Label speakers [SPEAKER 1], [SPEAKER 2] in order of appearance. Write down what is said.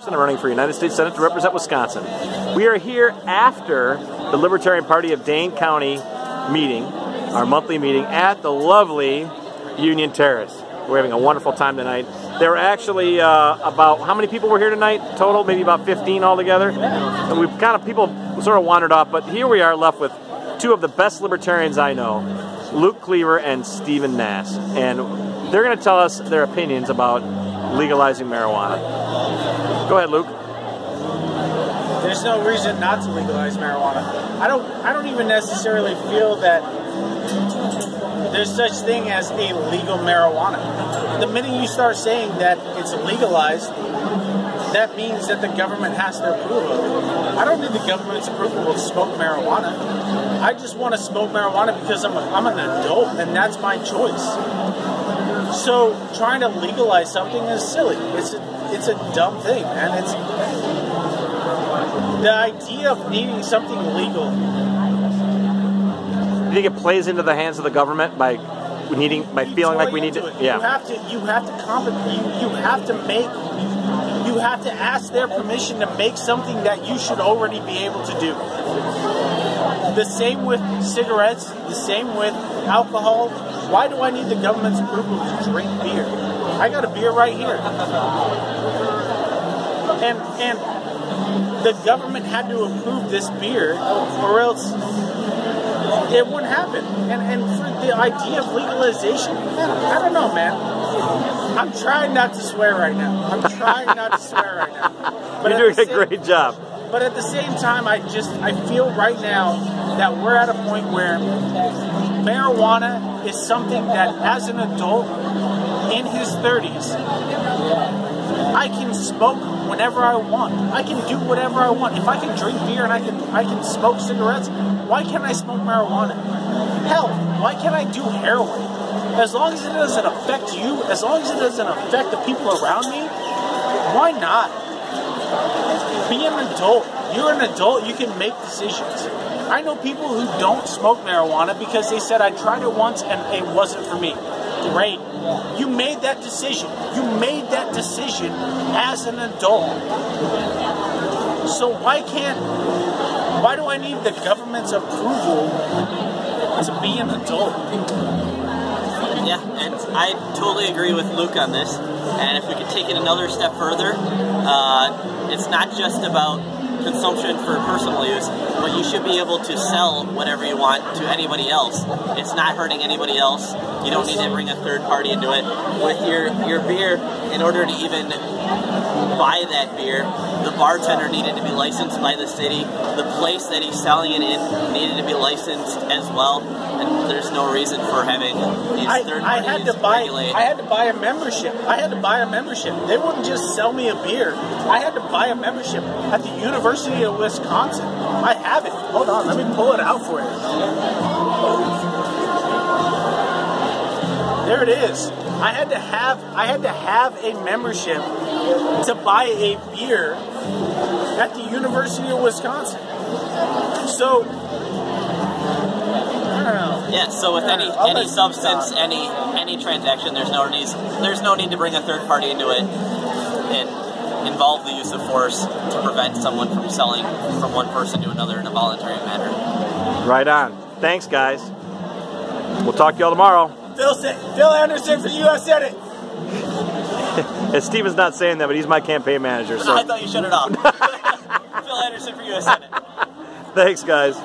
[SPEAKER 1] I'm running for United States Senate to represent Wisconsin. We are here after the Libertarian Party of Dane County meeting, our monthly meeting at the lovely Union Terrace. We're having a wonderful time tonight. There were actually about, how many people were here tonight total? Maybe about 15 altogether. And we've kind of, people sort of wandered off, but here we are left with two of the best libertarians I know, Luke Cleaver and Stephen Nass. And they're going to tell us their opinions about legalizing marijuana. Go ahead, Luke.
[SPEAKER 2] There's no reason not to legalize marijuana. I don't even necessarily feel that there's such thing as a legal marijuana. The minute you start saying that it's legalized, that means that the government has to approve of it. I don't need the government's approval to smoke marijuana. I just want to smoke marijuana because I'm an adult and that's my choice. So trying to legalize something is silly. It's a dumb thing, man. It's the idea of needing something legal.
[SPEAKER 1] Do you think it plays into the hands of the government by feeling like we need to? Yeah.
[SPEAKER 2] You have to ask their permission to make something that you should already be able to do. The same with cigarettes, the same with alcohol. Why do I need the government's approval to drink beer? I got a beer right here. And the government had to approve this beer or else it wouldn't happen. And for the idea of legalization, I don't know, man. I'm trying not to swear right now. But
[SPEAKER 1] you're doing a great job.
[SPEAKER 2] But at the same time, I feel right now that we're at a point where marijuana is something that, as an adult in his 30s, I can smoke whenever I want. I can do whatever I want. If I can drink beer and I can smoke cigarettes, why can't I smoke marijuana? Hell, why can't I do heroin? As long as it doesn't affect you, as long as it doesn't affect the people around me, why not? Be an adult. You're an adult, you can make decisions. I know people who don't smoke marijuana because they said, I tried it once and it wasn't for me. Great. You made that decision. You made that decision as an adult. So why do I need the government's approval to be an adult?
[SPEAKER 3] Yeah, and I totally agree with Luke on this. And if we could take it another step further, it's not just about consumption for personal use, but you should be able to sell whatever you want to anybody else. It's not hurting anybody else. You don't need to bring a third party into it. With your beer, in order to even buy that beer, the bartender needed to be licensed by the city. The place that he's selling it in needed to be licensed as well. And there's no reason for having these third parties regulate.
[SPEAKER 2] I had to buy a membership. They wouldn't just sell me a beer. I had to buy a membership at the University of Wisconsin. I have it. Hold on, let me pull it out for you. There it is. I had to have a membership to buy a beer at the University of Wisconsin. So I don't know.
[SPEAKER 3] Yeah, so with any substance, any transaction, there's no need to bring a third party into it and involve the use of force to prevent someone from selling from one person to another in a voluntary manner.
[SPEAKER 1] Right on. Thanks, guys. We'll talk to y'all tomorrow.
[SPEAKER 2] Phil Anderson for U.S. Senate.
[SPEAKER 1] And Steven's not saying that, but he's my campaign manager. So.
[SPEAKER 3] I thought you shut it off. Phil Anderson for U.S. Senate.
[SPEAKER 1] Thanks, guys.